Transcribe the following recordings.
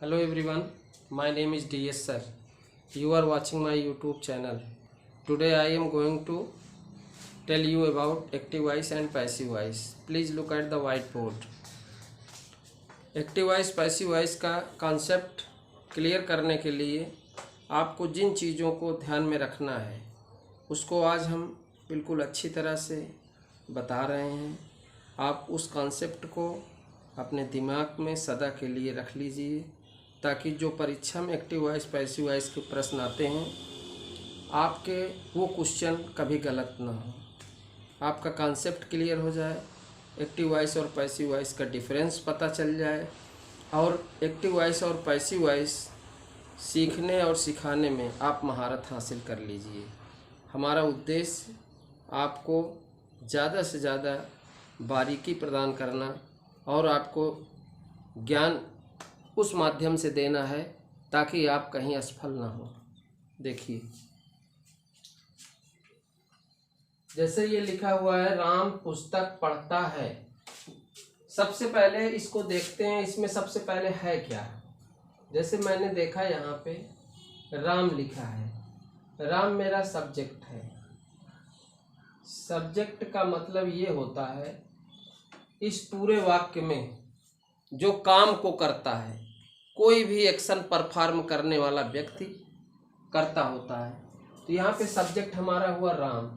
Hello everyone, my name is DS sir. You are watching my YouTube channel. Today I am going to tell you about active voice and passive voice. Please look at the whiteboard. Active voice passive voice का concept clear करने के लिए आपको जिन चीज़ों को ध्यान में रखना है उसको आज हम बिल्कुल अच्छी तरह से बता रहे हैं। आप उस कॉन्सेप्ट को अपने दिमाग में सदा के लिए रख लीजिए ताकि जो परीक्षा में एक्टिव वॉइस पैसिव वॉइस के प्रश्न आते हैं आपके वो क्वेश्चन कभी गलत ना हो, आपका कॉन्सेप्ट क्लियर हो जाए, एक्टिव वॉइस और पैसिव वॉइस का डिफरेंस पता चल जाए और एक्टिव वॉइस और पैसिव वॉइस सीखने और सिखाने में आप महारत हासिल कर लीजिए। हमारा उद्देश्य आपको ज़्यादा से ज़्यादा बारीकी प्रदान करना और आपको ज्ञान उस माध्यम से देना है ताकि आप कहीं असफल ना हो। देखिए, जैसे ये लिखा हुआ है राम पुस्तक पढ़ता है। सबसे पहले इसको देखते हैं, इसमें सबसे पहले है क्या। जैसे मैंने देखा यहाँ पे राम लिखा है, राम मेरा सब्जेक्ट है। सब्जेक्ट का मतलब ये होता है इस पूरे वाक्य में जो काम को करता है, कोई भी एक्शन परफॉर्म करने वाला व्यक्ति करता होता है। तो यहाँ पे सब्जेक्ट हमारा हुआ राम,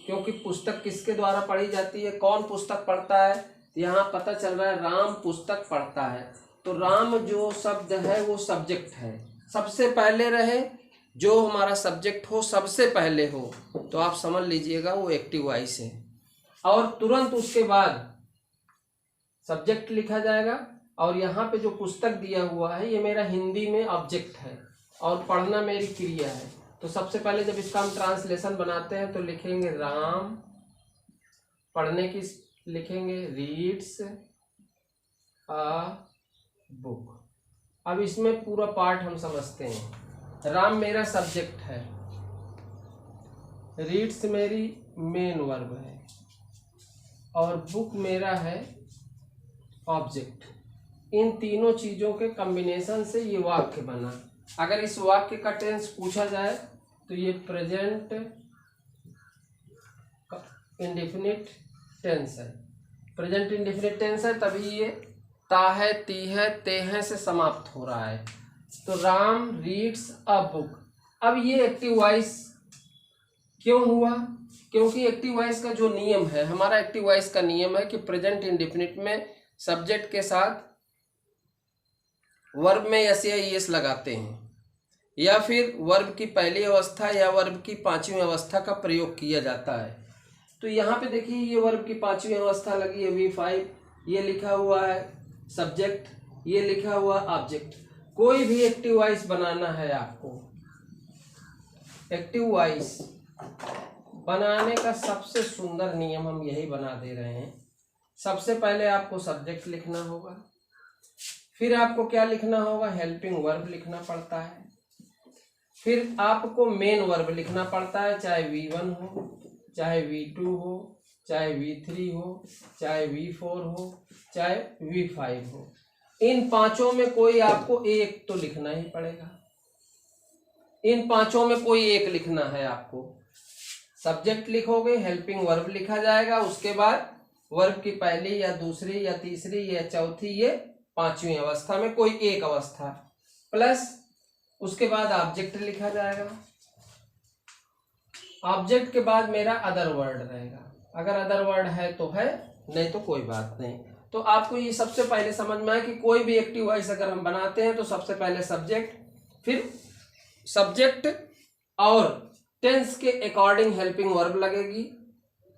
क्योंकि पुस्तक किसके द्वारा पढ़ी जाती है, कौन पुस्तक पढ़ता है, यहाँ पता चल रहा है राम पुस्तक पढ़ता है। तो राम जो शब्द है वो सब्जेक्ट है, सबसे पहले रहे, जो हमारा सब्जेक्ट हो सबसे पहले हो तो आप समझ लीजिएगा वो एक्टिव वॉइस है। और तुरंत उसके बाद सब्जेक्ट लिखा जाएगा और यहाँ पे जो पुस्तक दिया हुआ है ये मेरा हिंदी में ऑब्जेक्ट है और पढ़ना मेरी क्रिया है। तो सबसे पहले जब इसका हम ट्रांसलेशन बनाते हैं तो लिखेंगे राम, पढ़ने की लिखेंगे रीड्स अ बुक। अब इसमें पूरा पार्ट हम समझते हैं। राम मेरा सब्जेक्ट है, रीड्स मेरी मेन वर्ब है और बुक मेरा है ऑब्जेक्ट। इन तीनों चीज़ों के कॉम्बिनेशन से ये वाक्य बना। अगर इस वाक्य का टेंस पूछा जाए तो ये प्रेजेंट इंडेफिनिट टेंस है। प्रेजेंट इंडेफिनिट टेंस है, तभी ये ता है, ती है, ते हैं से समाप्त हो रहा है। तो राम रीड्स अ बुक। अब ये एक्टिव वॉइस क्यों हुआ, क्योंकि एक्टिव वॉइस का जो नियम है, हमारा एक्टिव वॉइस का नियम है कि प्रेजेंट इंडेफिनिट में सब्जेक्ट के साथ वर्ब में एस या ईएस लगाते हैं या फिर वर्ब की पहली अवस्था या वर्ब की पांचवी अवस्था का प्रयोग किया जाता है। तो यहाँ पे देखिए ये वर्ब की पांचवी अवस्था लगी है V5, ये लिखा हुआ है सब्जेक्ट, ये लिखा हुआ ऑब्जेक्ट। कोई भी एक्टिव वॉइस बनाना है आपको, एक्टिव वॉइस बनाने का सबसे सुंदर नियम हम यही बना दे रहे हैं। सबसे पहले आपको सब्जेक्ट लिखना होगा, फिर आपको क्या लिखना होगा, हेल्पिंग वर्ब लिखना पड़ता है, फिर आपको मेन वर्ब लिखना पड़ता है, चाहे V1 हो, चाहे V2 हो, चाहे V3 हो, चाहे V4 हो, चाहे V5 हो। इन पांचों में कोई आपको एक तो लिखना ही पड़ेगा। इन पांचों में कोई एक लिखना है आपको। सब्जेक्ट लिखोगे, हेल्पिंग वर्ब लिखा जाएगा, उसके बाद वर्ब की पहली या दूसरी या तीसरी या चौथी या पांचवी अवस्था में कोई एक अवस्था, प्लस उसके बाद ऑब्जेक्ट लिखा जाएगा। ऑब्जेक्ट के बाद मेरा अदर वर्ड रहेगा, अगर अदर वर्ड है तो है, नहीं तो कोई बात नहीं। तो आपको ये सबसे पहले समझ में आए कि कोई भी एक्टिव वॉइस अगर हम बनाते हैं तो सबसे पहले सब्जेक्ट, फिर सब्जेक्ट और टेंस के अकॉर्डिंग हेल्पिंग वर्ब लगेगी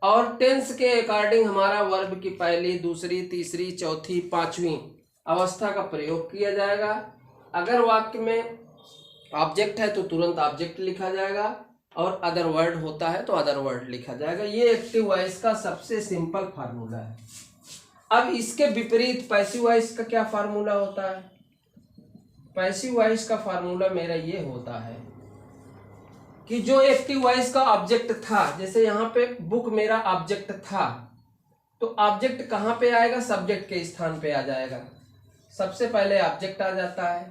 और टेंस के अकॉर्डिंग हमारा वर्ब की पहली, दूसरी, तीसरी, चौथी, पांचवी अवस्था का प्रयोग किया जाएगा। अगर वाक्य में ऑब्जेक्ट है तो तुरंत ऑब्जेक्ट लिखा जाएगा और अदर वर्ड होता है तो अदर वर्ड लिखा जाएगा। ये एक्टिव वॉइस का सबसे सिंपल फार्मूला है। अब इसके विपरीत पैसिव वॉइस का क्या फार्मूला होता है। पैसिव वॉइस का फार्मूला मेरा ये होता है कि जो एक्टिव वॉइस का ऑब्जेक्ट था, जैसे यहाँ पे बुक मेरा ऑब्जेक्ट था, तो ऑब्जेक्ट कहाँ पे आएगा, सब्जेक्ट के स्थान पे आ जाएगा। सबसे पहले ऑब्जेक्ट आ जाता है,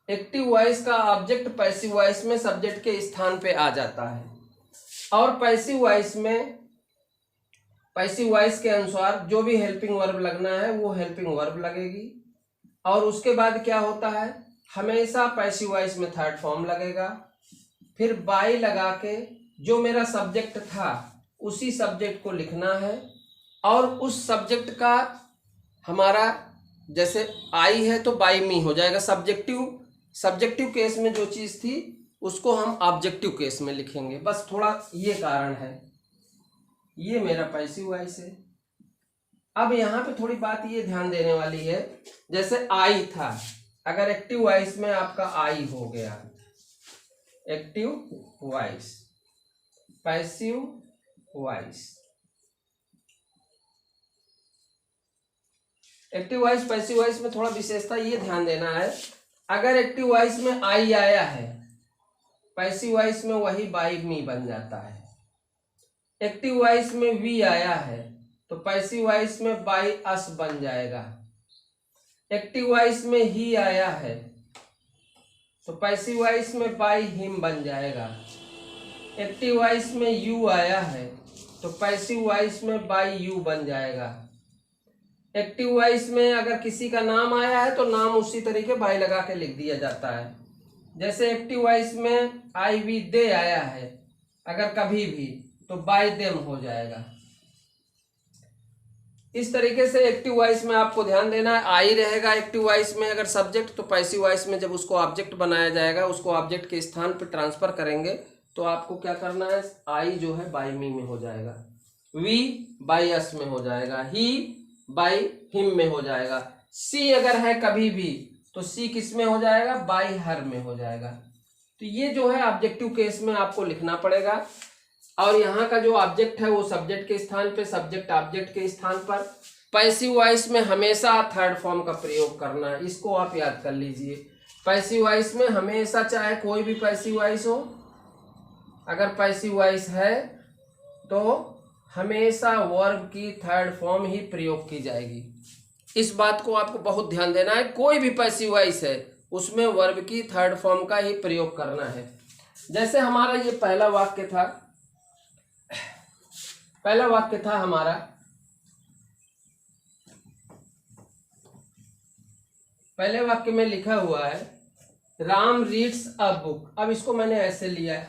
एक्टिव वॉइस का ऑब्जेक्ट पैसिव वॉइस में सब्जेक्ट के स्थान पे आ जाता है, और पैसिव वॉइस में पैसिव वॉइस के अनुसार जो भी हेल्पिंग वर्ब लगना है वो हेल्पिंग वर्ब लगेगी। और उसके बाद क्या होता है, हमेशा पैसिव वॉइस में थर्ड फॉर्म लगेगा। फिर बाई लगा के जो मेरा सब्जेक्ट था उसी सब्जेक्ट को लिखना है, और उस सब्जेक्ट का हमारा जैसे आई है तो बाई मी हो जाएगा। सब्जेक्टिव केस में जो चीज़ थी उसको हम ऑब्जेक्टिव केस में लिखेंगे, बस थोड़ा ये कारण है। ये मेरा पैसिव वॉइस है। अब यहाँ पे थोड़ी बात ये ध्यान देने वाली है, जैसे आई था, अगर एक्टिव वॉइस में आपका आई हो गया, active voice, passive voice, active voice passive voice में थोड़ा विशेषता ये ध्यान देना है, अगर एक्टिव वॉइस में आई आया है, पैसिव वॉइस में वही बाई मी बन जाता है। एक्टिव वॉइस में वी आया है तो पैसिव वॉइस में बाई अस बन जाएगा। एक्टिव वॉइस में ही आया है तो पैसिव वॉइस में बाई हिम बन जाएगा। एक्टिव वॉइस में यू आया है तो पैसिव वॉइस में बाई यू बन जाएगा। एक्टिव वॉइस में अगर किसी का नाम आया है तो नाम उसी तरीके बाई लगा के लिख दिया जाता है। जैसे एक्टिव वॉइस में आई वी दे आया है, अगर कभी भी तो बाय देम हो जाएगा। इस तरीके से एक्टिव वॉइस में आपको ध्यान देना है, आई रहेगा एक्टिव वॉइस में अगर सब्जेक्ट, तो पैसिव वॉइस में जब उसको ऑब्जेक्ट बनाया जाएगा, उसको ऑब्जेक्ट के स्थान पर ट्रांसफर करेंगे तो आपको क्या करना है, आई जो है बाय मी में हो जाएगा, वी बाय अस में हो जाएगा, ही बाय हिम में हो जाएगा, सी अगर है कभी भी तो सी किस में हो जाएगा, बाय हर में हो जाएगा। तो ये जो है ऑब्जेक्टिव केस में आपको लिखना पड़ेगा। और यहाँ का जो ऑब्जेक्ट है वो सब्जेक्ट के स्थान पे, सब्जेक्ट ऑब्जेक्ट के स्थान पर। पैसिव वॉइस में हमेशा थर्ड फॉर्म का प्रयोग करना है, इसको आप याद कर लीजिए। पैसिव वॉइस में हमेशा, चाहे कोई भी पैसिव वॉइस हो, अगर पैसिव वॉइस है तो हमेशा वर्ब की थर्ड फॉर्म ही प्रयोग की जाएगी। इस बात को आपको बहुत ध्यान देना है, कोई भी पैसिव वॉइस है उसमें वर्ब की थर्ड फॉर्म का ही प्रयोग करना है। जैसे हमारा ये पहला वाक्य था, पहला वाक्य था हमारा, पहले वाक्य में लिखा हुआ है राम रीड्स अ बुक। अब इसको मैंने ऐसे लिया,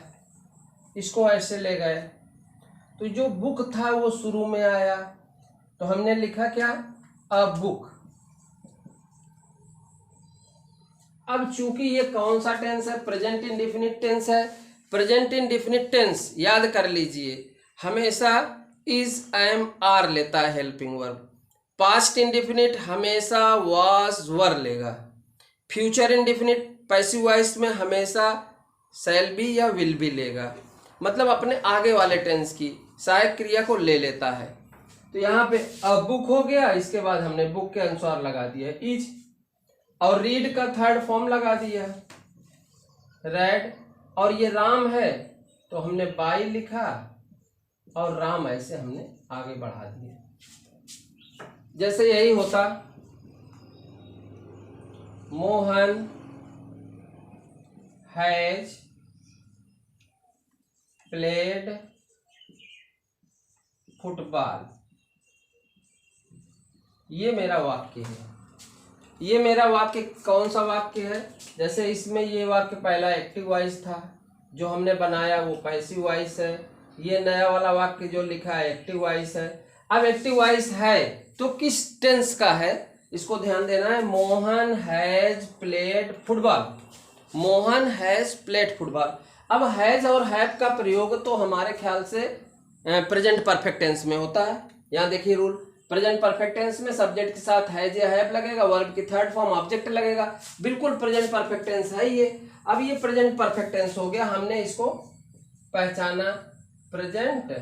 इसको ऐसे ले गए, तो जो बुक था वो शुरू में आया तो हमने लिखा क्या, अ बुक। अब चूंकि ये कौन सा टेंस है, प्रेजेंट इंडेफिनिट टेंस है। प्रेजेंट इंडेफिनिट टेंस याद कर लीजिए, हमेशा इज, एम, आर लेता है हेल्पिंग वर्ब। पास्ट इंडेफिनिट हमेशा वाज, वर लेगा। फ्यूचर इंडेफिनिट पैसिव वॉइस में हमेशा शैल बी या विल बी लेगा, मतलब अपने आगे वाले टेंस की सहायक क्रिया को ले लेता है। तो यहाँ पे अ बुक हो गया, इसके बाद हमने बुक के अनुसार लगा दिया इज, और रीड का थर्ड फॉर्म लगा दिया रेड, और ये राम है तो हमने बाई लिखा और राम ऐसे हमने आगे बढ़ा दिया। जैसे यही होता, मोहन हैज प्लेड फुटबॉल। ये मेरा वाक्य है। ये मेरा वाक्य कौन सा वाक्य है, जैसे इसमें ये वाक्य पहला एक्टिव वॉइस था, जो हमने बनाया वो पैसिव वॉइस है। ये नया वाला वाक्य जो लिखा है एक्टिव वॉइस है। अब एक्टिव वॉइस है तो किस टेंस का है, इसको ध्यान देना है। Mohan has played football, Mohan has played football. अब हैज और हैव का प्रयोग तो हमारे ख्याल से प्रेजेंट परफेक्ट टेंस में होता है। यहाँ देखिए रूल, प्रेजेंट परफेक्ट टेंस में सब्जेक्ट के साथ हैज या हैव लगेगा, वर्ब की थर्ड फॉर्म ऑब्जेक्ट लगेगा, बिल्कुल प्रेजेंट परफेक्ट टेंस है ये। अब ये प्रेजेंट परफेक्ट टेंस हो गया, हमने इसको पहचाना, प्रेजेंट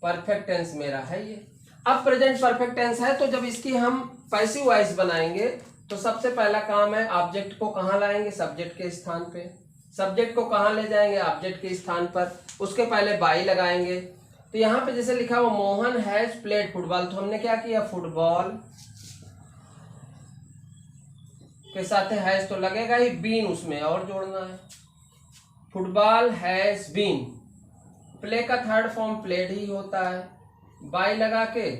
परफेक्ट टेंस मेरा है ये। अब प्रेजेंट परफेक्ट टेंस है तो जब इसकी हम पैसिव वॉइस बनाएंगे तो सबसे पहला काम है ऑब्जेक्ट को कहाँ लाएंगे, सब्जेक्ट के स्थान पे। सब्जेक्ट को कहाँ ले जाएंगे, ऑब्जेक्ट के स्थान पर। उसके पहले बाई लगाएंगे। तो यहाँ पे जैसे लिखा हुआ मोहन हैज प्लेड फुटबॉल, तो हमने क्या किया, फुटबॉल के साथ हैज तो लगेगा ही, बीन उसमें और जोड़ना है। फुटबॉल हैज बीन, प्ले का थर्ड फॉर्म प्लेड ही होता है। बाय लगा के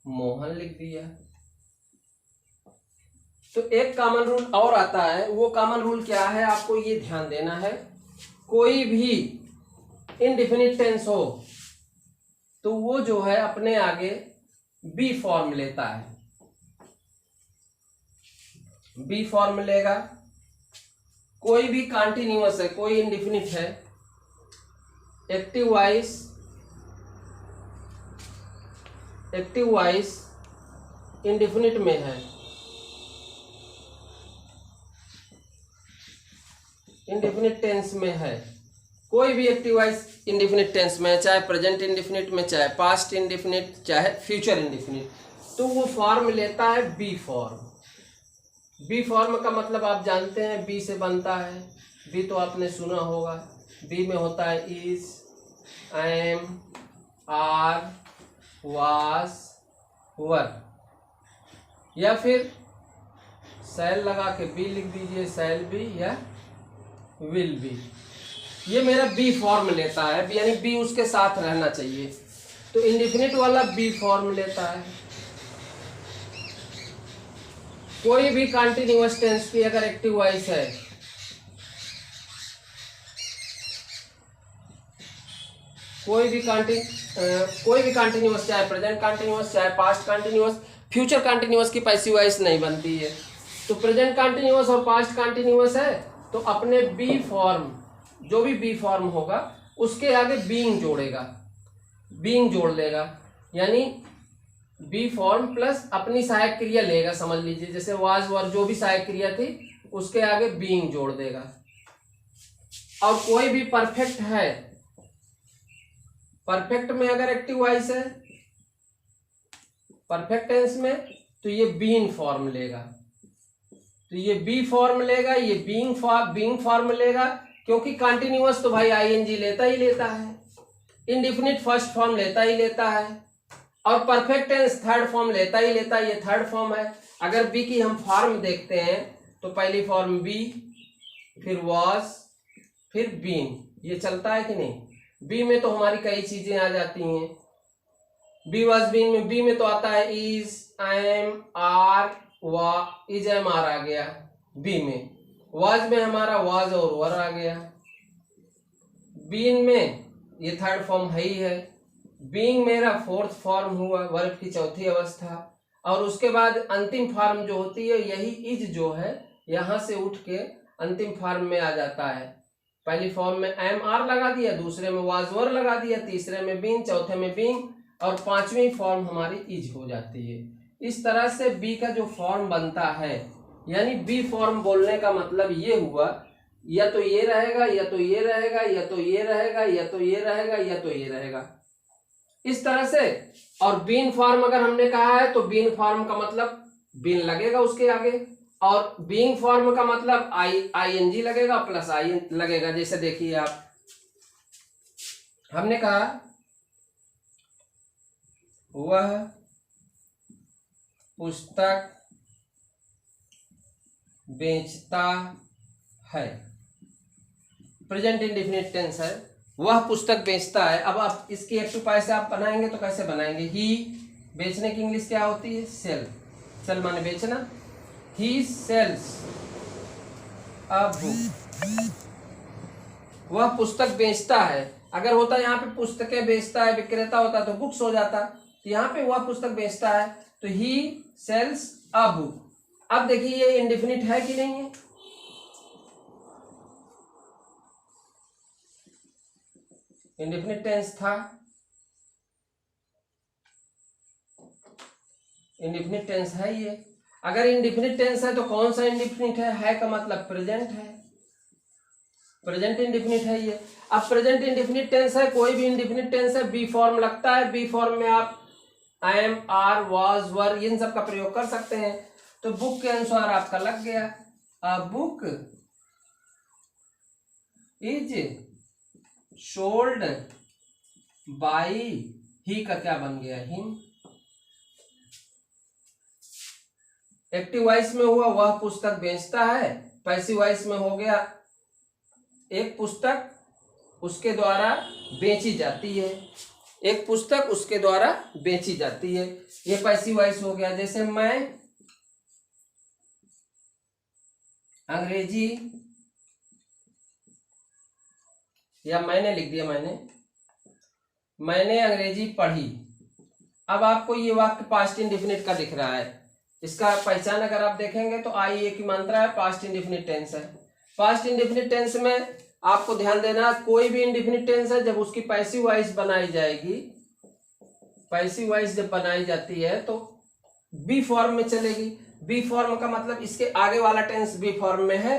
मोहन लिख दिया। तो एक कॉमन रूल और आता है, वो कॉमन रूल क्या है आपको ये ध्यान देना है। कोई भी इनडिफिनिट टेंस हो तो वो जो है अपने आगे बी फॉर्म लेता है, बी फॉर्म लेगा। कोई भी कॉन्टिन्यूअस है, कोई इनडिफिनिट है, एक्टिव वॉइस इंडिफिनिट में है, इंडिफिनिट टेंस में है। कोई भी एक्टिव वॉइस इंडिफिनिट टेंस में, चाहे प्रेजेंट इंडिफिनिट में, चाहे पास्ट इंडिफिनिट, चाहे फ्यूचर इंडिफिनिट, तो वो फॉर्म लेता है बी फॉर्म। बी फॉर्म का मतलब आप जानते हैं, बी से बनता है। बी तो आपने सुना होगा। बी में होता है इज, एम, आर, वाज, वर, या फिर शैल लगा के बी लिख दीजिए, शैल बी या विल बी। ये मेरा बी फॉर्म लेता है, यानी बी उसके साथ रहना चाहिए। तो इंडिफिनिट वाला बी फॉर्म लेता है। कोई भी कंटिन्यूअस टेंस की अगर एक्टिव वॉइस है, कोई भी कंटिन्यूअस, चाहे प्रेजेंट कंटिन्यूअस, चाहे पास्ट कंटिन्यूअस, फ्यूचर कंटिन्यूअस की पैसिव वॉइस नहीं बनती है। तो प्रेजेंट कंटिन्यूअस और पास्ट कंटिन्यूअस है तो अपने बी फॉर्म, जो भी बी फॉर्म होगा उसके आगे बीइंग जोड़ेगा, बीइंग जोड़ लेगा, यानी बी फॉर्म प्लस अपनी सहायक क्रिया लेगा। समझ लीजिए जैसे वाज, वर, जो भी सहायक क्रिया थी उसके आगे बीइंग जोड़ देगा। और कोई भी परफेक्ट है, परफेक्ट में अगर एक्टिव वॉइस है परफेक्ट टेंस में, तो ये बीइंग फॉर्म लेगा। तो ये बी फॉर्म लेगा, ये बीइंग फॉर्म लेगा, क्योंकि कंटिन्यूअस तो भाई आईएनजी लेता ही लेता है, इंडिफिनिट फर्स्ट फॉर्म लेता ही लेता है, और परफेक्ट टेंस थर्ड फॉर्म लेता ही लेता है। ये थर्ड फॉर्म है। अगर बी की हम फॉर्म देखते हैं तो पहली फॉर्म बी, फिर वॉज, फिर बीन, ये चलता है कि नहीं। बी में तो हमारी कई चीजें आ जाती हैं। बी वॉज बीन में, बी में तो आता है इज, एम, आर, वा, इज, एम, आर आ गया बी में। वॉज में हमारा वॉज और वर आ गया। बीन में ये थर्ड फॉर्म है ही है। बीइंग मेरा फोर्थ फॉर्म हुआ, वर्ब की चौथी अवस्था। और उसके बाद अंतिम फॉर्म जो होती है, यही इज जो है यहां से उठ के अंतिम फॉर्म में आ जाता है। पहली फॉर्म में एम, आर लगा दिया, दूसरे में वाज, वर लगा दिया, तीसरे में बीन, चौथे में बीइंग, और पांचवी फॉर्म हमारी इज हो जाती है। इस तरह से बी का जो फॉर्म बनता है, यानी बी फॉर्म बोलने का मतलब ये हुआ, या तो ये रहेगा, या तो ये रहेगा, या तो ये रहेगा, या तो ये रहेगा, या तो ये रहेगा, इस तरह से। और बीन फॉर्म अगर हमने कहा है तो बीन फॉर्म का मतलब बीन लगेगा उसके आगे, और बीइंग फॉर्म का मतलब आईएनजी लगेगा प्लस आई लगेगा। जैसे देखिए आप, हमने कहा वह पुस्तक बेचता है, प्रेजेंट इंडेफिनिट टेंस है, वह पुस्तक बेचता है। अब आप इसकी एक्टिव पैसे आप बनाएंगे तो कैसे बनाएंगे। ही, बेचने की इंग्लिश क्या होती है, सेल, सेल माने बेचना। ही सेल्स अ बुक, वह पुस्तक बेचता है। अगर होता यहाँ पे पुस्तकें बेचता है, विक्रेता होता तो बुक्स हो जाता, तो यहाँ पे वह पुस्तक बेचता है तो ही सेल्स अ बुक। अब देखिए ये इंडेफिनिट है कि नहीं है, इंडेफिनिट टेंस था, इंडेफिनिट टेंस है ये। अगर इंडेफिनिट टेंस है तो कौन सा इंडेफिनिट है का मतलब प्रेजेंट है, प्रेजेंट इंडेफिनिट है ये। अब प्रेजेंट इंडेफिनिट टेंस है, कोई भी इंडेफिनिट टेंस है, बी फॉर्म लगता है। बी फॉर्म में आप एम, आर, वाज, वर, इन सब का प्रयोग कर सकते हैं। तो बुक के अनुसार आपका लग गया, a book is sold by, ही का क्या बन गया, हिम। एक्टिव वॉइस में हुआ वह पुस्तक बेचता है, पैसिव वॉइस में हो गया एक पुस्तक उसके द्वारा बेची जाती है, एक पुस्तक उसके द्वारा बेची जाती है। ये पैसिव वॉइस हो गया। जैसे मैं अंग्रेजी, या मैंने लिख दिया, मैंने अंग्रेजी पढ़ी। अब आपको ये वाक्य पास्ट इंडेफिनिट का दिख रहा है। इसका पहचान अगर आप देखेंगे तो आई ए की मात्रा है, पास्ट इंडेफिनिट टेंस है। पास्ट इंडेफिनिट टेंस में आपको ध्यान देना, कोई भी इंडेफिनिट टेंस है जब उसकी पैसिव वॉइस बनाई जाएगी, पैसिव वॉइस जब बनाई जाती है तो बी फॉर्म में चलेगी। बी फॉर्म का मतलब इसके आगे वाला टेंस बी फॉर्म में है।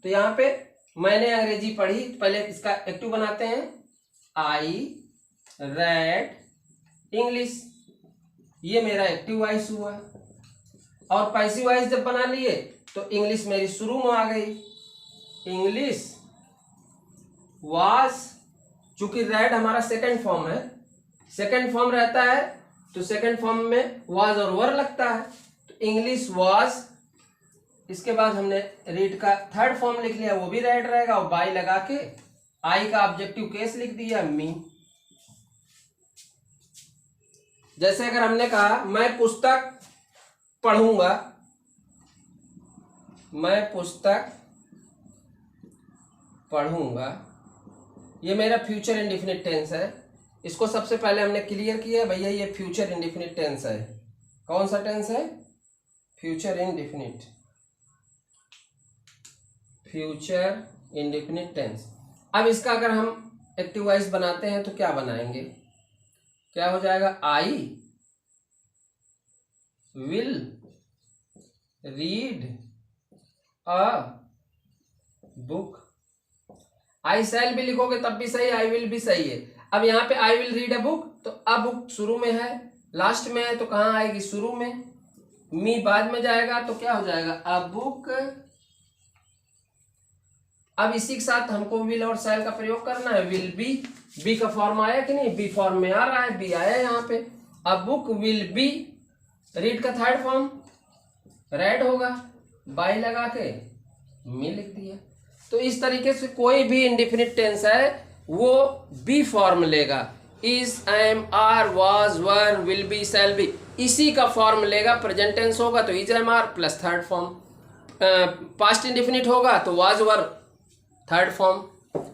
तो यहाँ पे मैंने अंग्रेजी पढ़ी, पहले इसका एक्टिव बनाते हैं, आई रेड इंग्लिश, ये मेरा एक्टिव वॉइस हुआ। और पैसिव वॉइस जब बना लिए तो इंग्लिश मेरी शुरू में आ गई, इंग्लिश वाज, चूंकि रेड हमारा सेकंड फॉर्म है, सेकंड फॉर्म रहता है तो सेकंड फॉर्म में वाज और वर लगता है, तो इंग्लिश वाज। इसके बाद हमने रीड का थर्ड फॉर्म लिख लिया, वो भी रेड रहेगा, और बाई लगा के आई का ऑब्जेक्टिव केस लिख दिया, मी। जैसे अगर हमने कहा मैं पुस्तक पढ़ूंगा, मैं पुस्तक पढ़ूंगा, ये मेरा फ्यूचर इंडेफिनिट टेंस है। इसको सबसे पहले हमने क्लियर किया, भैया ये फ्यूचर इंडेफिनिट टेंस है। कौन सा टेंस है? Future indefinite, future indefinite tense. अब इसका अगर हम एक्टिव वॉइस बनाते हैं तो क्या बनाएंगे, क्या हो जाएगा? I will read a book. I shall भी लिखोगे तब भी सही, आई विल भी सही है। अब यहाँ पे आई विल रीड अ बुक, तो अ बुक शुरू में है, लास्ट में है, तो कहाँ आएगी? शुरू में। मी बाद में जाएगा तो क्या हो जाएगा? A book. अब इसी के साथ हमको विल और शैल का प्रयोग करना है। विल बी, बी का फॉर्म आया कि नहीं? बी फॉर्म में आ रहा है, बी आया यहाँ पे। A book will be, read का थर्ड फॉर्म रेड होगा, बाई लगा के मी लिख दिया। तो इस तरीके से कोई भी इंडेफिनिट टेंस है वो बी फॉर्म लेगा। Is, am, are, was, were, will be, shall be, इसी का फॉर्म लेगा। प्रेजेंट टेंस होगा तो is, am, are plus third form. Past indefinite होगा तो was, were third form.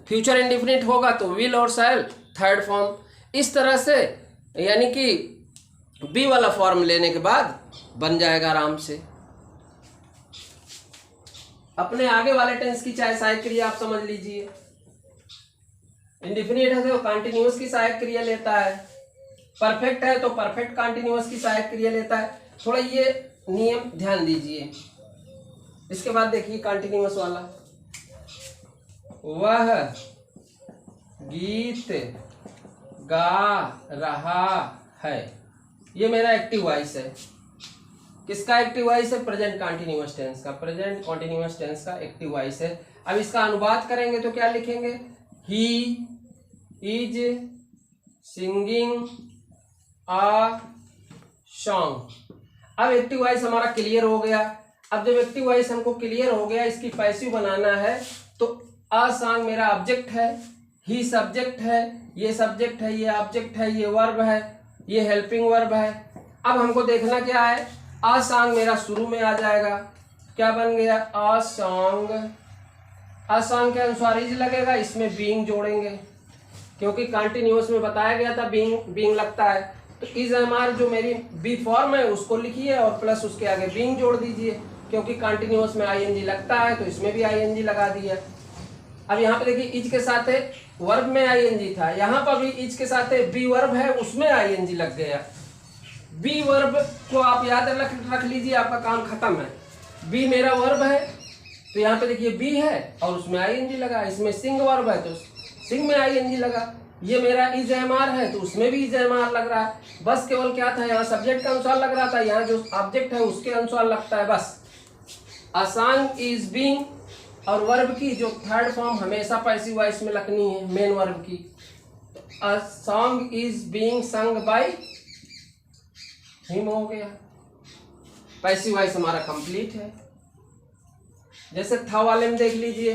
Future indefinite होगा तो विल और शैल थर्ड फॉर्म। इस तरह से यानी कि बी वाला फॉर्म लेने के बाद बन जाएगा आराम से। अपने आगे वाले टेंस की चाहे सहायक क्रिया आप समझ लीजिए। इंडेफिनिट है तो कंटिन्यूअस की सहायक क्रिया लेता है, परफेक्ट है तो परफेक्ट कंटिन्यूअस की सहायक क्रिया लेता है। थोड़ा ये नियम ध्यान दीजिए। इसके बाद देखिए कंटिन्यूअस वाला, वह गीत गा रहा है, ये मेरा एक्टिव वॉइस है। किसका एक्टिव वॉइस है? प्रेजेंट कंटिन्यूअस टेंस का, प्रेजेंट कंटिन्यूअस टेंस का एक्टिव वॉइस है। अब इसका अनुवाद करेंगे तो क्या लिखेंगे? He is singing a song. अब एक्टिव वॉइस हमारा क्लियर हो गया। अब जब एक्टिव वॉइस हमको क्लियर हो गया, इसकी पैसिव बनाना है तो अ सॉन्ग मेरा ऑब्जेक्ट है, ही सब्जेक्ट है, ये सब्जेक्ट है, ये ऑब्जेक्ट है, ये वर्ब है, ये हेल्पिंग वर्ब है। अब हमको देखना क्या है? अ सॉन्ग मेरा शुरू में आ जाएगा, क्या बन गया? A song. अ सॉन्ग के अनुसार इज लगेगा, इसमें बीइंग जोड़ेंगे क्योंकि कंटिन्यूअस में बताया गया था बीइंग लगता है। तो इज, एम, आर जो मेरी बी फॉर्म है उसको लिखिए और प्लस उसके आगे बीइंग जोड़ दीजिए, क्योंकि कंटिन्यूअस में आईएनजी लगता है तो इसमें भी आईएनजी लगा दिया। अब यहाँ पे देखिए इज के साथ वर्ब में आईएनजी था, यहाँ पर भी इज के साथ बी वर्ब है उसमें आईएनजी लग गया। बी वर्ब को आप याद रख लीजिए, आपका काम खत्म है। बी मेरा वर्ब है तो यहाँ पे देखिए बी है और उसमें आईएनजी लगा, इसमें सिंग वर्ब है तो सिंग में आईएनजी लगा। ये मेरा इज, एम, आर है तो उसमें भी इज, एम, आर लग रहा है। बस केवल क्या था, यहाँ सब्जेक्ट के अनुसार लग रहा था, यहाँ जो ऑब्जेक्ट है उसके अनुसार लगता है बस। अ सॉन्ग इज बीइंग, और वर्ब की जो थर्ड फॉर्म हमेशा पैसिव वॉइस में लगनी है, मेन वर्ब की। A song is being sung by him हो गया। पैसिव वॉइस हमारा कंप्लीट है। जैसे था वाले में देख लीजिए,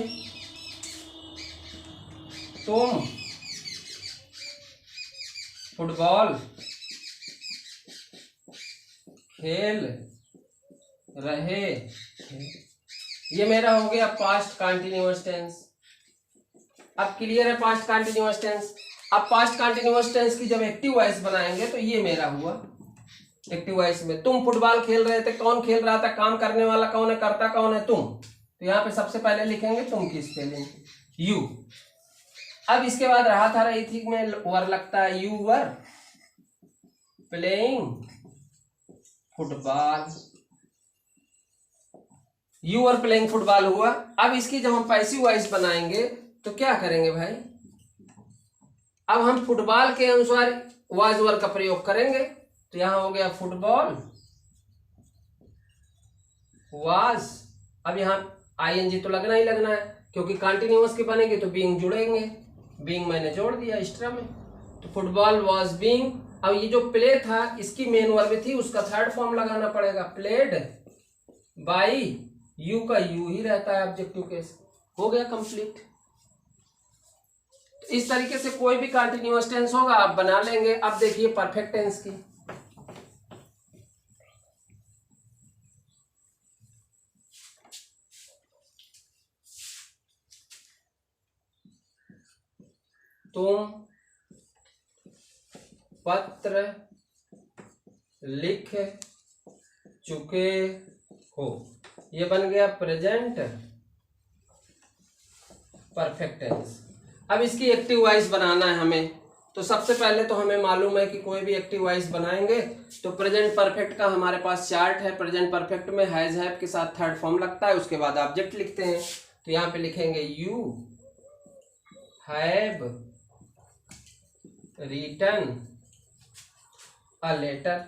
तुम फुटबॉल खेल रहे, ये मेरा हो गया पास्ट कंटिन्यूअस टेंस। अब क्लियर है पास्ट कंटिन्यूअस टेंस। अब पास्ट कंटिन्यूअस टेंस की जब एक्टिव वॉइस बनाएंगे तो ये मेरा हुआ एक्टिव वॉइस में। तुम फुटबॉल खेल रहे थे, कौन खेल रहा था, काम करने वाला कौन है, करता कौन है, तुम। तो यहाँ पे सबसे पहले लिखेंगे तुम की स्पेलिंग यू। अब इसके बाद रहा था रही थी में वर लगता है, you were playing football, you were playing football हुआ। अब इसकी जब हम पैसिव वॉइस बनाएंगे तो क्या करेंगे भाई, अब हम फुटबॉल के अनुसार वाज वर का प्रयोग करेंगे। तो यहां हो गया फुटबॉल वाज, अब यहां आईएनजी तो लगना ही लगना है क्योंकि कंटिन्यूअस के बनेंगे तो बीइंग जुड़ेंगे, बीइंग मैंने जोड़ दिया एक्स्ट्रा में। तो फुटबॉल वाज बीइंग, अब ये जो प्ले था इसकी मेन वर्ब थी, उसका थर्ड फॉर्म लगाना पड़ेगा, प्लेड बाय यू का यू ही रहता है ऑब्जेक्टिव केस, हो गया कंप्लीट। तो इस तरीके से कोई भी कंटिन्यूअस टेंस होगा आप बना लेंगे। अब देखिए परफेक्ट टेंस की, तुम पत्र लिख चुके हो, ये बन गया प्रेजेंट परफेक्ट टेंस। अब इसकी एक्टिव वॉइस बनाना है हमें, तो सबसे पहले तो हमें मालूम है कि कोई भी एक्टिव वॉइस बनाएंगे तो प्रेजेंट परफेक्ट का हमारे पास चार्ट है। प्रेजेंट परफेक्ट में हैज हैव के साथ थर्ड फॉर्म लगता है, उसके बाद ऑब्जेक्ट लिखते हैं। तो यहाँ पे लिखेंगे you have written a letter.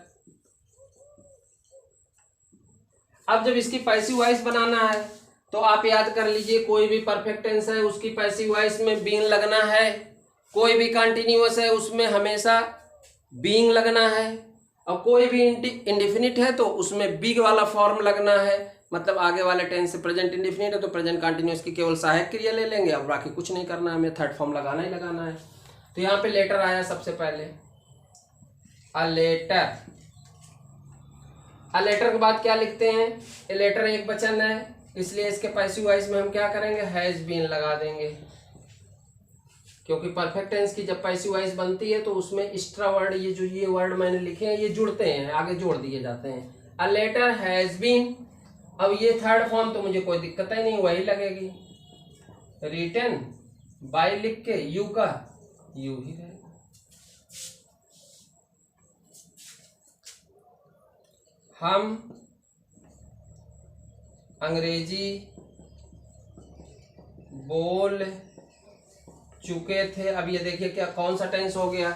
अब जब इसकी पैसिव वॉइस बनाना है तो आप याद कर लीजिए, कोई भी परफेक्ट टेंस है उसकी पैसिव वॉइस में बीइंग लगना है, कोई भी कंटिन्यूअस है उसमें हमेशा बीइंग लगना है, और कोई भी इंडेफिनिट है तो उसमें बिग वाला फॉर्म लगना है। मतलब आगे वाले टेंस से प्रेजेंट इंडेफिनिट है तो प्रेजेंट कंटिन्यूअस की केवल सहायक क्रिया ले लेंगे, अब बाकी कुछ नहीं करना है, हमें थर्ड फॉर्म लगाना ही लगाना है। तो यहाँ पे लेटर आया सबसे पहले, अ लेटर। अ लेटर के बाद क्या लिखते हैं, ए लेटर एक वचन है इसलिए इसके पैसिव वॉइस में हम क्या करेंगे, हैज बीन लगा देंगे, क्योंकि परफेक्ट टेंस की जब पैसिव वॉइस बनती है तो उसमें एक्स्ट्रा वर्ड, ये वर्ड मैंने लिखे हैं ये जुड़ते हैं, आगे जोड़ दिए जाते हैं। अ लेटर हैज बीन, अब ये थर्ड फॉर्म तो मुझे कोई दिक्कत ही नहीं, वही लगेगी। रिटन बाय लिख के यू का यू ही रहेगा। हम अंग्रेजी बोल चुके थे। अब ये देखिए क्या कौन सा टेंस हो गया,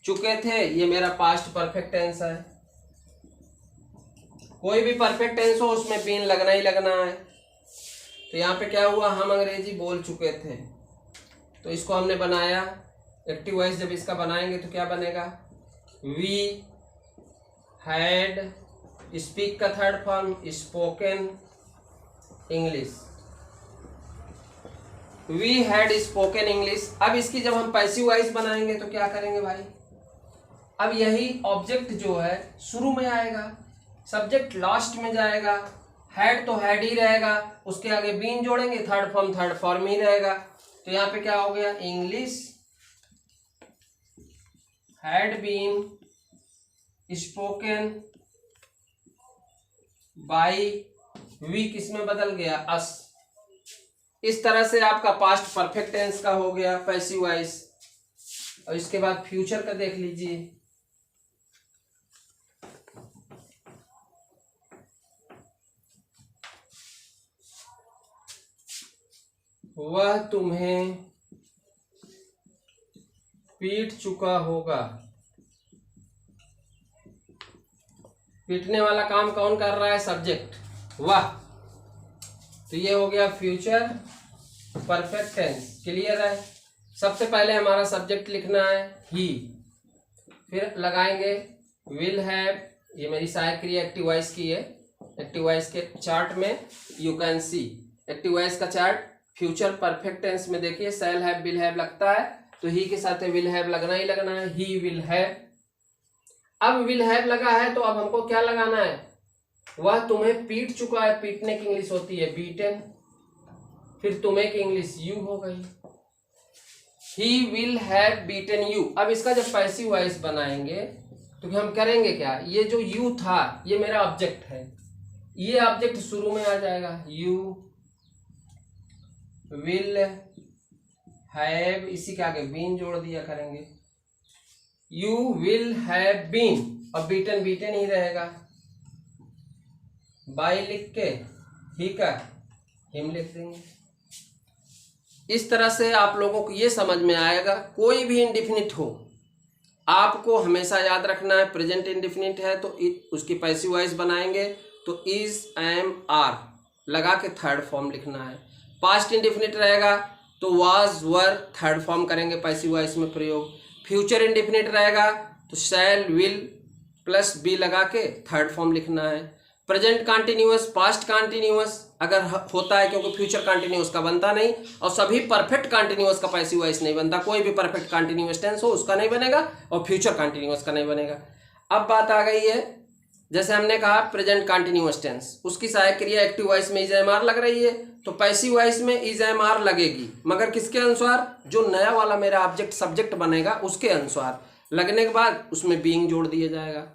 चुके थे, ये मेरा पास्ट परफेक्ट टेंस है। कोई भी परफेक्ट टेंस हो उसमें बीन लगना ही लगना है। तो यहाँ पे क्या हुआ, हम अंग्रेजी बोल चुके थे, तो इसको हमने बनाया एक्टिव वॉइस। जब इसका बनाएंगे तो क्या बनेगा, वी हैड, स्पीक का third form spoken English, we had spoken English. अब इसकी जब हम पैसिव वॉइस बनाएंगे तो क्या करेंगे भाई, अब यही ऑब्जेक्ट जो है शुरू में आएगा, सब्जेक्ट लास्ट में जाएगा, हैड तो हैड ही रहेगा, उसके आगे बीन जोड़ेंगे, थर्ड फॉर्म ही रहेगा। तो यहाँ पे क्या हो गया, English had been spoken by, we किस में बदल गया, अस। इस तरह से आपका पास्ट परफेक्ट टेंस का हो गया पैसिव वॉइस। और इसके बाद फ्यूचर का देख लीजिए, वह तुम्हें पीट चुका होगा। पीटने वाला काम कौन कर रहा है, सब्जेक्ट, वह। तो ये हो गया फ्यूचर परफेक्ट टेंस। क्लियर है। सबसे पहले हमारा सब्जेक्ट लिखना है ही, फिर लगाएंगे विल हैव, ये मेरी सहायक क्रिया एक्टिव वॉइस की है, एक्टिव वॉइस के चार्ट में you can see active voice का चार्ट। फ्यूचर परफेक्ट टेंस में देखिए शैल हैव विल हैव लगता है तो ही के साथ विल हैव लगना ही लगना है, ही विल हैव। अब विल हैव लगा है तो अब हमको क्या लगाना है, वह तुम्हें पीट चुका है, पीटने की इंग्लिश होती है बीटन, फिर तुम्हें की इंग्लिश यू हो गई, he will have beaten you. अब इसका जब पैसिव वॉइस बनाएंगे तो हम करेंगे क्या, ये जो यू था ये मेरा ऑब्जेक्ट है, ये ऑब्जेक्ट शुरू में आ जाएगा, यू विल हैव, इसी के आगे बीन जोड़ दिया करेंगे, यू विल हैव बीन, और बीटन बीटन ही रहेगा, बाई लिख के ही का हिम लिख देंगे। इस तरह से आप लोगों को ये समझ में आएगा, कोई भी इंडिफिनिट हो आपको हमेशा याद रखना है प्रेजेंट इंडिफिनिट है तो उसकी पैसिव वॉइस बनाएंगे तो इज, एम, आर लगा के थर्ड फॉर्म लिखना है। पास्ट इंडिफिनिट रहेगा तो वाज, वर थर्ड फॉर्म करेंगे पैसिव वॉइस में प्रयोग। फ्यूचर इंडिफिनिट रहेगा तो शैल, विल प्लस बी लगा के थर्ड फॉर्म लिखना है। प्रेजेंट कंटिन्यूअस, पास्ट कंटिन्यूअस अगर होता है, क्योंकि फ्यूचर कंटिन्यूअस का बनता नहीं और सभी परफेक्ट कंटिन्यूअस का पैसिव वॉइस नहीं बनता, कोई भी परफेक्ट कंटिन्यूअस टेंस हो उसका नहीं बनेगा और फ्यूचर कंटिन्यूअस का नहीं बनेगा। अब बात आ गई है, जैसे हमने कहा प्रेजेंट कंटिन्यूअस टेंस, उसकी सहायक क्रिया एक्टिव वॉइस में इज एम आर लग रही है तो पैसिव वॉइस में इज एम आर लगेगी, मगर किसके अनुसार, जो नया वाला मेरा ऑब्जेक्ट सब्जेक्ट बनेगा उसके अनुसार। लगने के बाद उसमें बीइंग जोड़ दिया जाएगा।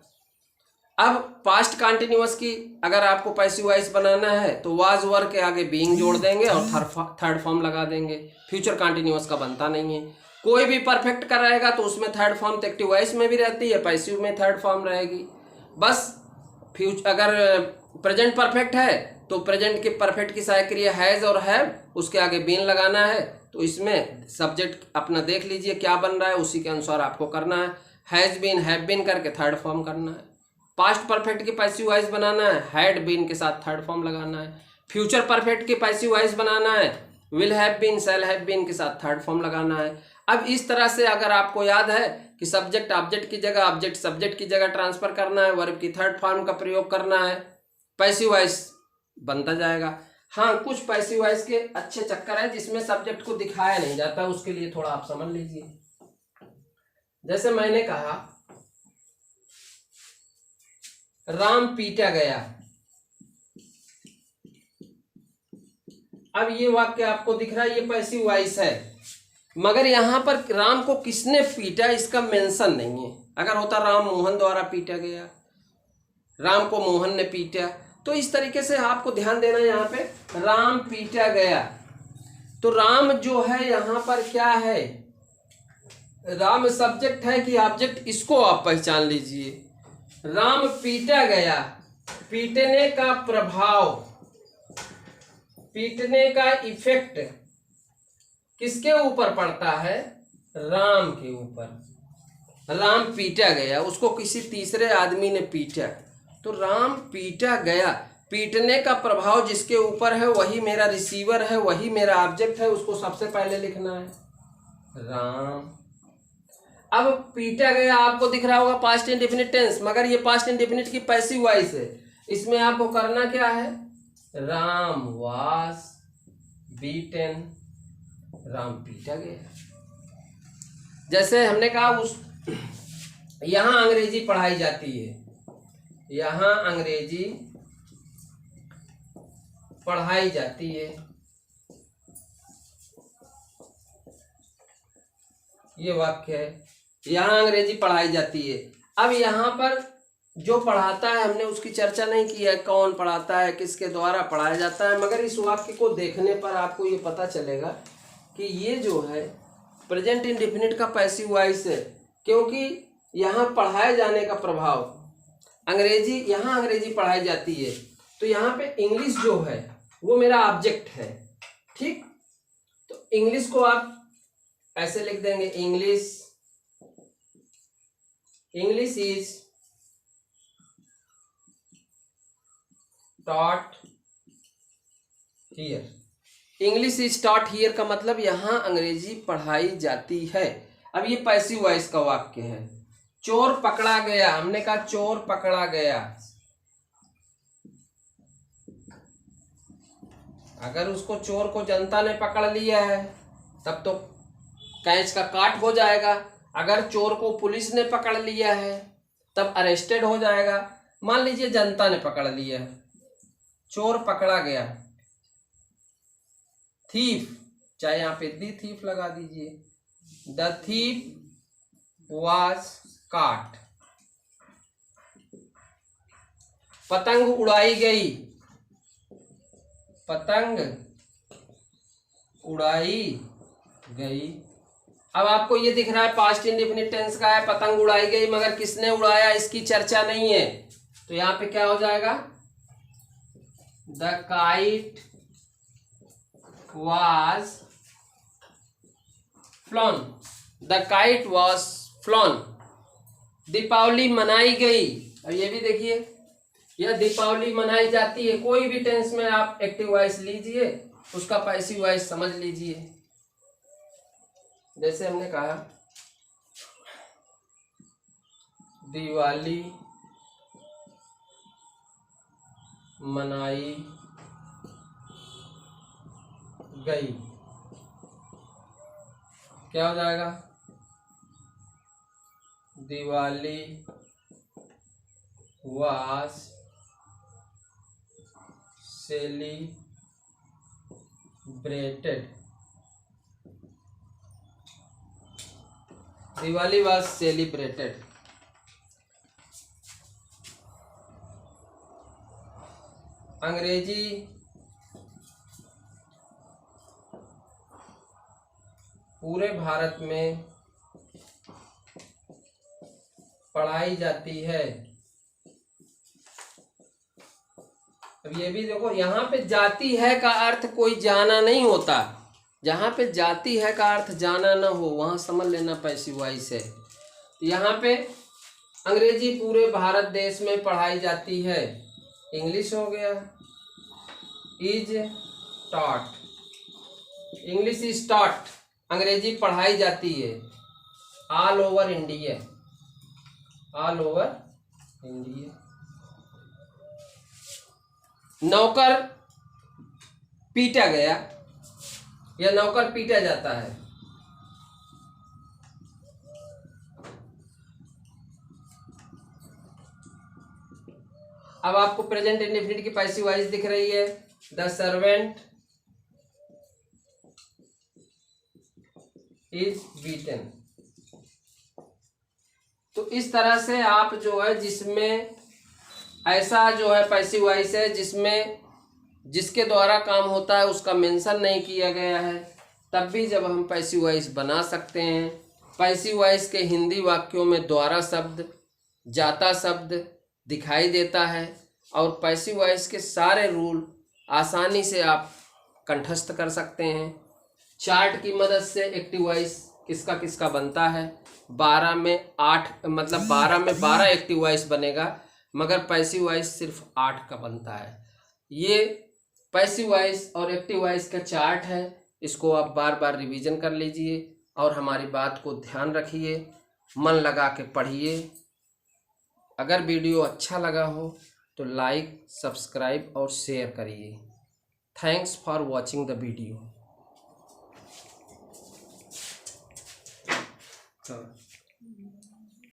अब पास्ट कंटिन्यूअस की अगर आपको पैसिव वॉइस बनाना है तो वाज, वर के आगे बीइंग जोड़ देंगे और थर्ड फॉर्म लगा देंगे। फ्यूचर कंटिन्यूअस का बनता नहीं है। कोई भी परफेक्ट कराएगा तो उसमें थर्ड फॉर्म तो एक्टिव वॉइस में भी रहती है, पैसिव में थर्ड फॉर्म रहेगी। बस फ्यूचर अगर प्रेजेंट परफेक्ट है तो प्रेजेंट के परफेक्ट की सहायक क्रिया हैज और हैव, उसके आगे बीन लगाना है तो इसमें सब्जेक्ट अपना देख लीजिए क्या बन रहा है, उसी के अनुसार आपको करना है। हैज बीन, हैव बीन करके थर्ड फॉर्म करना है। पास्ट परफेक्ट की पैसिव वॉइस बनाना है, हैड बीन के साथ थर्ड फॉर्म लगाना है। फ्यूचर परफेक्ट की पैसिव वॉइस बनाना है, will have been, shall have been के साथ थर्ड फॉर्म लगाना है। अब इस तरह से अगर आपको याद है कि सब्जेक्ट ऑब्जेक्ट की जगह, ऑब्जेक्ट सब्जेक्ट की जगह ट्रांसफर करना है, वर्ब की थर्ड फॉर्म का प्रयोग करना है, पैसिव वॉइस बनता जाएगा। हाँ, कुछ पैसिव वॉइस के अच्छे चक्कर है जिसमें सब्जेक्ट को दिखाया नहीं जाता, उसके लिए थोड़ा आप समझ लीजिए। जैसे मैंने कहा राम पीटा गया, अब ये वाक्य आपको दिख रहा है, ये पैसिव वॉइस है, मगर यहां पर राम को किसने पीटा इसका मेंशन नहीं है। अगर होता राम मोहन द्वारा पीटा गया, राम को मोहन ने पीटा, तो इस तरीके से आपको ध्यान देना है। यहाँ पे राम पीटा गया तो राम जो है यहाँ पर क्या है, राम सब्जेक्ट है कि ऑब्जेक्ट, इसको आप पहचान लीजिए। राम पीटा गया, पीटने का प्रभाव, पीटने का इफेक्ट किसके ऊपर पड़ता है, राम के ऊपर। राम पीटा गया, उसको किसी तीसरे आदमी ने पीटा, तो राम पीटा गया, पीटने का प्रभाव जिसके ऊपर है वही मेरा रिसीवर है, वही मेरा ऑब्जेक्ट है, उसको सबसे पहले लिखना है राम। अब पीटा गया आपको दिख रहा होगा पास्ट इंडेफिनिट टेंस, मगर ये पास्ट इंडेफिनिट की पैसिव वॉइस है। इसमें आपको करना क्या है, राम वाज बीटन, राम पीटा गया। जैसे हमने कहा उस यहां अंग्रेजी पढ़ाई जाती है, यहां अंग्रेजी पढ़ाई जाती है, ये वाक्य है, यहाँ अंग्रेजी पढ़ाई जाती है। अब यहाँ पर जो पढ़ाता है हमने उसकी चर्चा नहीं की है, कौन पढ़ाता है, किसके द्वारा पढ़ाया जाता है, मगर इस वाक्य को देखने पर आपको ये पता चलेगा कि ये जो है प्रेजेंट इंडेफिनिट का पैसिव वॉइस है, क्योंकि यहाँ पढ़ाए जाने का प्रभाव अंग्रेजी, यहाँ अंग्रेजी पढ़ाई जाती है तो यहाँ पे इंग्लिश जो है वो मेरा ऑब्जेक्ट है, ठीक। तो इंग्लिश को आप ऐसे लिख देंगे, English is taught here. English is taught here का मतलब यहां अंग्रेजी पढ़ाई जाती है। अब ये पैसिव वॉइस का वाक्य है। चोर पकड़ा गया, हमने कहा चोर पकड़ा गया, अगर उसको चोर को जनता ने पकड़ लिया है तब तो कैच का काट हो जाएगा। अगर चोर को पुलिस ने पकड़ लिया है तब अरेस्टेड हो जाएगा। मान लीजिए जनता ने पकड़ लिया है, चोर पकड़ा गया, थीफ, चाहे यहाँ पे दी थीफ लगा दीजिए, द थीफ वाज काट। पतंग उड़ाई गई, पतंग उड़ाई गई। अब आपको ये दिख रहा है पास्ट इंडेफिनिट टेंस का है, पतंग उड़ाई गई, मगर किसने उड़ाया इसकी चर्चा नहीं है, तो यहाँ पे क्या हो जाएगा, the kite was flown, the kite was flown। Deepavali मनाई गई। अब ये भी देखिए, यह दीपावली मनाई जाती है। कोई भी टेंस में आप एक्टिव वॉइस लीजिए, उसका पैसिव वॉइस समझ लीजिए। जैसे हमने कहा दिवाली मनाई गई, क्या हो जाएगा, Diwali was celebrated, Diwali was celebrated. अंग्रेजी पूरे भारत में पढ़ाई जाती है। अब ये भी देखो, यहाँ पे जाती है का अर्थ कोई जाना नहीं होता। जहाँ पे जाती है का अर्थ जाना ना हो, वहाँ समझ लेना पैसिव वॉइस है। यहाँ पे अंग्रेजी पूरे भारत देश में पढ़ाई जाती है। इंग्लिश हो गया, is taught, English is taught, अंग्रेजी पढ़ाई जाती है all over India, all over India. नौकर पीटा गया या नौकर पीटा जाता है। अब आपको प्रेजेंट इंडेफिनिट की पैसिव वॉइस दिख रही है, द सर्वेंट इज बीटन। तो इस तरह से आप जो है, जिसमें ऐसा जो है पैसिव वॉइस है जिसमें जिसके द्वारा काम होता है उसका मेंशन नहीं किया गया है, तब भी जब हम पैसिव वॉइस बना सकते हैं। पैसिव वॉइस के हिंदी वाक्यों में द्वारा शब्द, जाता शब्द दिखाई देता है और पैसिव वॉइस के सारे रूल आसानी से आप कंठस्थ कर सकते हैं। चार्ट की मदद से एक्टिव वॉइस किसका किसका बनता है। 12 में 8, मतलब 12 में 12 एक्टिव वॉइस बनेगा, मगर पैसिव वॉइस सिर्फ 8 का बनता है। ये पैसिव वॉइस और एक्टिव वॉइस का चार्ट है, इसको आप बार बार रिवीजन कर लीजिए और हमारी बात को ध्यान रखिए, मन लगा के पढ़िए। अगर वीडियो अच्छा लगा हो तो लाइक, सब्सक्राइब और शेयर करिए। Thanks for watching the video.